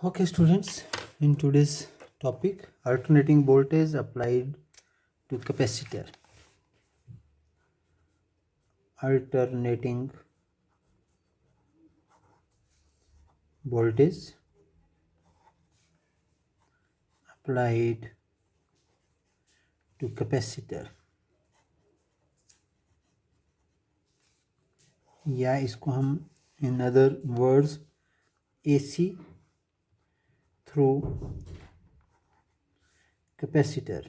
Okay, students, in today's topic, alternating voltage applied to capacitor. Alternating voltage applied to capacitor, या इसको हम in other words AC through capacitor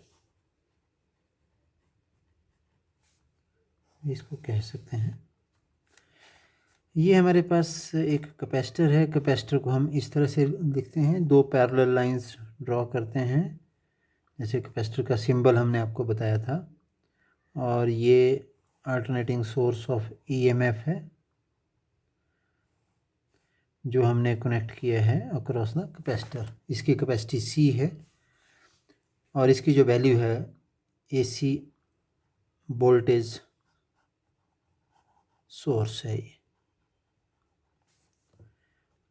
इसको कह सकते हैं। ये हमारे पास एक कैपेसिटर है। कैपेसिटर को हम इस तरह से लिखते हैं, दो पैरेलल लाइंस ड्रॉ करते हैं, जैसे कैपेसिटर का सिंबल हमने आपको बताया था। और ये अल्टरनेटिंग सोर्स ऑफ ईएमएफ है जो हमने कनेक्ट किया है अक्रॉस द कैपेसिटर। इसकी कैपेसिटी C है और इसकी जो वैल्यू है AC वोल्टेज सोर्स है।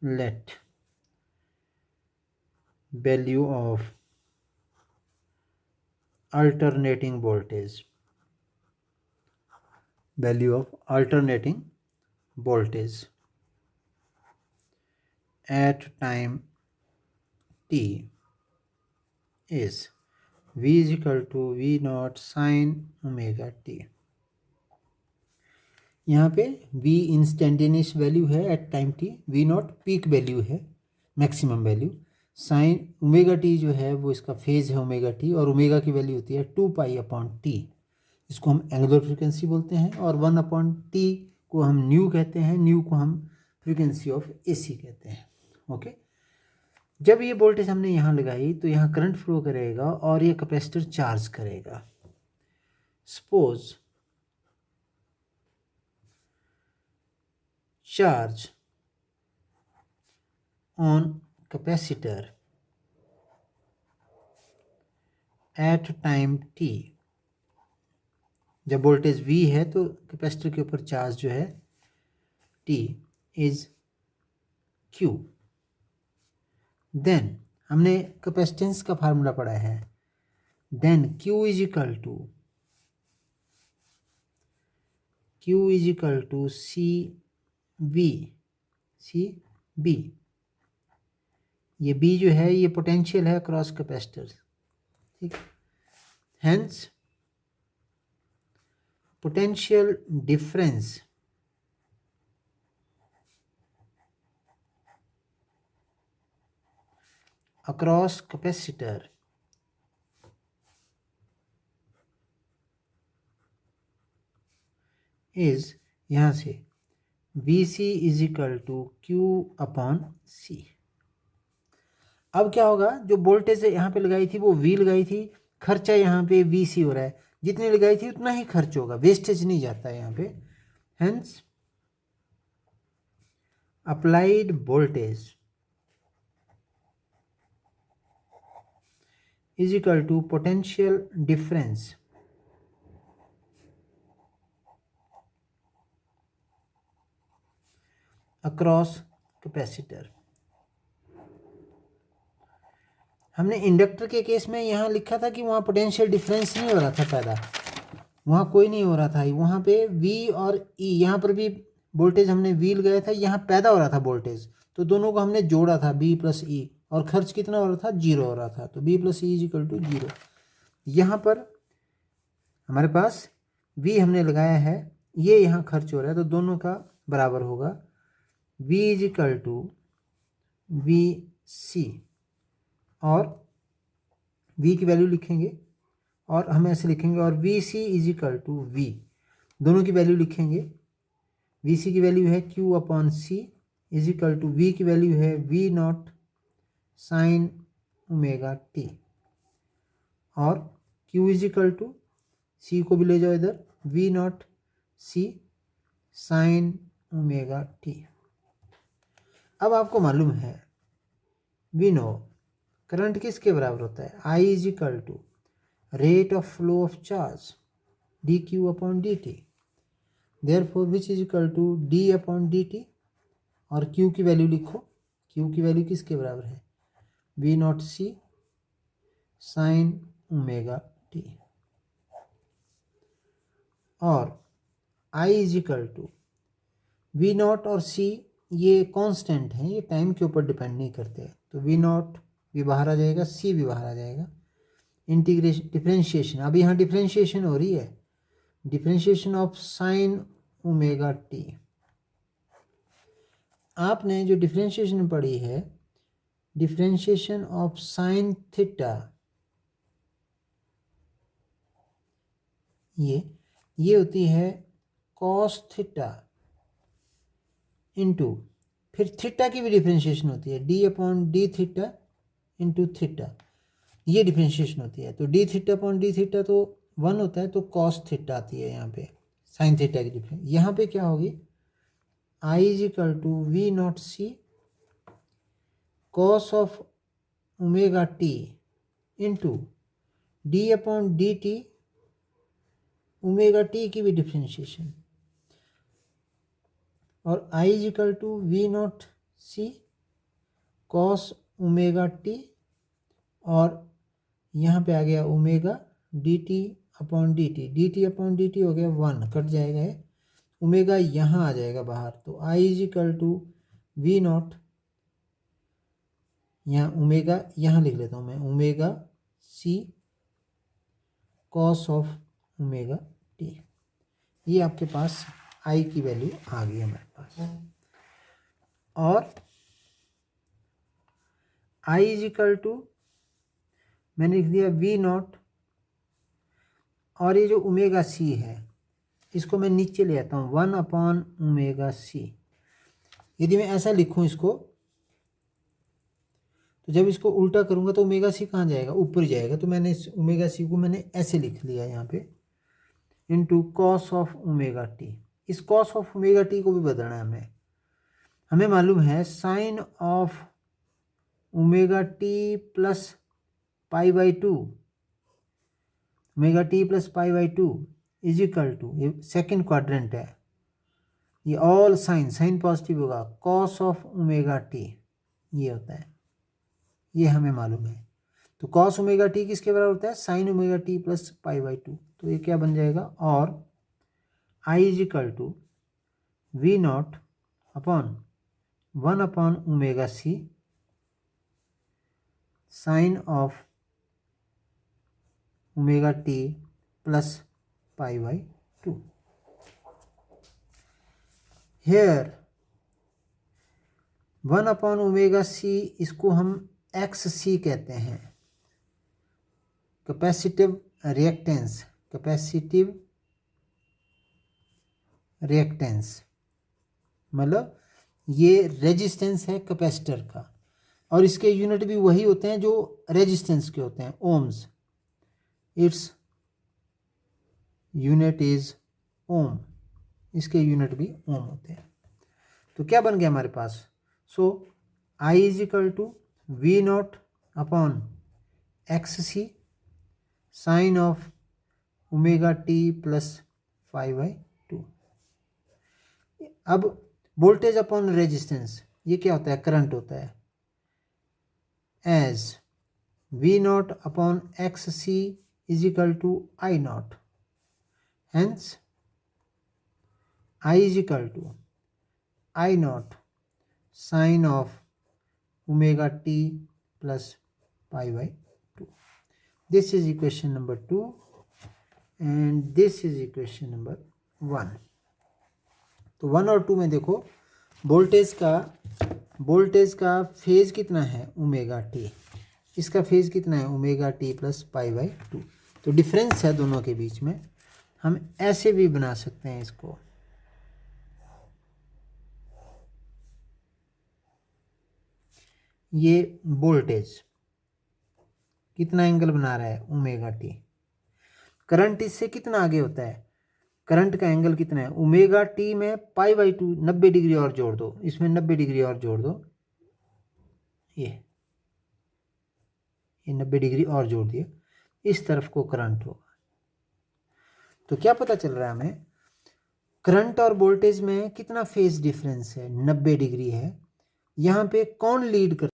Let value of alternating voltage, value of alternating voltage at time t is V is equal to V naught sin omega t। यहाँ पे V instantaneous value है at time t, V nought peak value है, maximum value. Sine omega t जो है वो इसका phase है omega t, और ओमेगा की वैल्यू होती है 2π/t। इसको हम एंगुलर फ्रीक्वेंसी बोलते हैं। और 1/t को हम न्यू कहते हैं, न्यू को हम फ्रीक्वेंसी ऑफ AC कहते हैं। ओके, जब ये वोल्टेज हमने यहाँ लगाई तो यहाँ करंट फ्लो करेगा और ये कैपेसिटर चार्ज करेगा। Suppose charge on capacitor eight time t, जब वोल्टेज V है तो कैपेसिटर के ऊपर चार्ज जो है T इज Q। देन हमने कैपेसिटेंस का फार्मूला पढ़ा है, then Q is equal to CV। ये B जो है ये पोटेंशियल है क्रॉस कैपेसिटर, ठीक। Hence potential difference across capacitor is, यहाँ से VC is equal to Q/C। अब क्या होगा, जो वोल्टेज यहाँ पे लगाई थी वो V लगाई थी, खर्चा यहाँ पे VC हो रहा है, जितनी लगाई थी उतना ही खर्च होगा, वेस्टेज नहीं जाता है यहाँ पे। Hence applied voltage is equal to potential difference across capacitor. हमने इंडक्टर के केस में यहाँ लिखा था कि वहाँ पोटेंशियल डिफरेंस नहीं हो रहा था पैदा, वहाँ कोई नहीं हो रहा था, वहाँ पे V और E, यहाँ पर भी वोल्टेज हमने V लगाया था, यहाँ पैदा हो रहा था वोल्टेज, तो दोनों को हमने जोड़ा था B + E, और खर्च कितना हो रहा था, 0 हो रहा था, तो B + E is equal to 0। यहाँ पर हमारे पास V हमने लगाया है, ये यहाँ खर्च हो रहा है, तो दोनों का बराबर होगा। V is equal to VC, और V की वैल्यू लिखेंगे और हम ऐसे लिखेंगे, और VC is equal to V, दोनों की वैल्यू लिखेंगे। VC की वैल्यू है Q/C is equal to V की वैल्यू है V naught sine omega t, और Q is equal to C को भी ले जाओ इधर, V naught C sine omega t। अब आपको मालूम है, वी नो करंट किसके बराबर होता है, I is equal to rate of flow of charge dQ/dt, therefore which is equal to D/dt, और Q की वैल्यू लिखो, Q की वैल्यू किसके बराबर है, V nought C sine omega t, और आई is equal to V nought और C ये कांस्टेंट हैं, ये टाइम के ऊपर डिपेंड नहीं करते, तो वी नॉट भी बाहर आ जाएगा, सी भी बाहर आ जाएगा। इंटीग्रेशन डिफरेंशिएशन, अब यहाँ डिफरेंशिएशन हो रही है, differentiation of sine omega T. आपने जो डिफरेंशिएशन पढ़ी है, डिफरेंशिएशन ऑफ साइन थीटा, ये होती है कॉस थीटा इंटू, फिर थीटा की भी डिफरेंशिएशन होती है D upon D theta into theta, ये डिफरेंशिएशन होती है। तो D theta upon D theta तो 1 होता है, तो कॉस थीटा आती है यहाँ पे, साइन थीटा की डिफरेंस। यहाँ पे क्या होगी, I is equal to V nought C cos of omega t into d upon d t, omega t की भी डिफरेंशिएशन, और आई is equal to V nought C cos omega t, और यहाँ पे आ गया omega d t upon d t upon d t हो गया 1, कट जाएगा है, ओमेगा यहाँ आ जाएगा बाहर, तो i is equal to V naught, यहाँ ओमेगा यहाँ लिख लेता हूँ मैं, omega c cos of omega t. ये आपके पास आई की वैल्यू आ गई हमारे पास, और आई इज इक्वल टू मैंने लिख दिया वी नॉट, और ये जो ओमेगा सी है इसको मैं नीचे ले आता हूँ 1 अपॉन ओमेगा सी। यदि मैं ऐसा लिखूँ इसको, तो जब इसको उल्टा करूँगा तो ओमेगा सी कहाँ जाएगा, ऊपर जाएगा, तो मैंने इस ओमेगा सी को मैंने ऐसे लिख लिया यहाँ पे, into cos of omega t. इस कॉस ऑफ ओमेगा टी को भी बदलना है हमें मालूम है sine of omega t plus pi by 2, omega t plus pi by 2 is equal to, ये सेकेंड क्वाड्रेंट है, ये ऑल साइन पॉजिटिव होगा, कॉस ऑफ ओमेगा टी ये होता है, ये हमें मालूम है। तो कॉस ओमेगा टी किसके बराबर होता है, sine omega t plus pi by 2, तो ये क्या बन जाएगा, और आई is equal to V naught upon 1 upon omega c sine of omega t plus pi by 2। Here 1 upon omega c, इसको हम एक्स सी कहते हैं, कैपेसिटिव रिएक्टेंस, कैपेसिटिव रिएक्टेंस मतलब ये रेजिस्टेंस है कैपेसिटर का, और इसके यूनिट भी वही होते हैं जो रेजिस्टेंस के होते हैं, ओम्स, इट्स यूनिट इज ओम, इसके यूनिट भी ओम होते हैं। तो क्या बन गया हमारे पास, so i is equal to V naught upon X c sine of omega t plus 5/2। अब वोल्टेज अपॉन रेजिस्टेंस, ये क्या होता है, करंट होता है, as V naught upon X c is equal to i naught, hence i is equal to i naught sine of omega t plus π/2। This is equation number 2 and this is equation number 1। तो 1 और 2 में देखो voltage का phase कितना है, omega T, इसका phase कितना है, ओमेगा टी प्लस π/2। तो डिफरेंस है दोनों के बीच में, हम ऐसे भी बना सकते हैं इसको, ये वोल्टेज कितना एंगल बना रहा है, ओमेगा टी, करंट इससे कितना आगे होता है, करंट का एंगल कितना है, ओमेगा टी में π/2 90 डिग्री और जोड़ दो, इसमें 90 डिग्री और जोड़ दो, ये 90 डिग्री और जोड़ दिया, इस तरफ को करंट होगा। तो क्या पता चल रहा है हमें, करंट और वोल्टेज में कितना फेज डिफरेंस है, 90 डिग्री है। यहाँ पे कौन लीड कर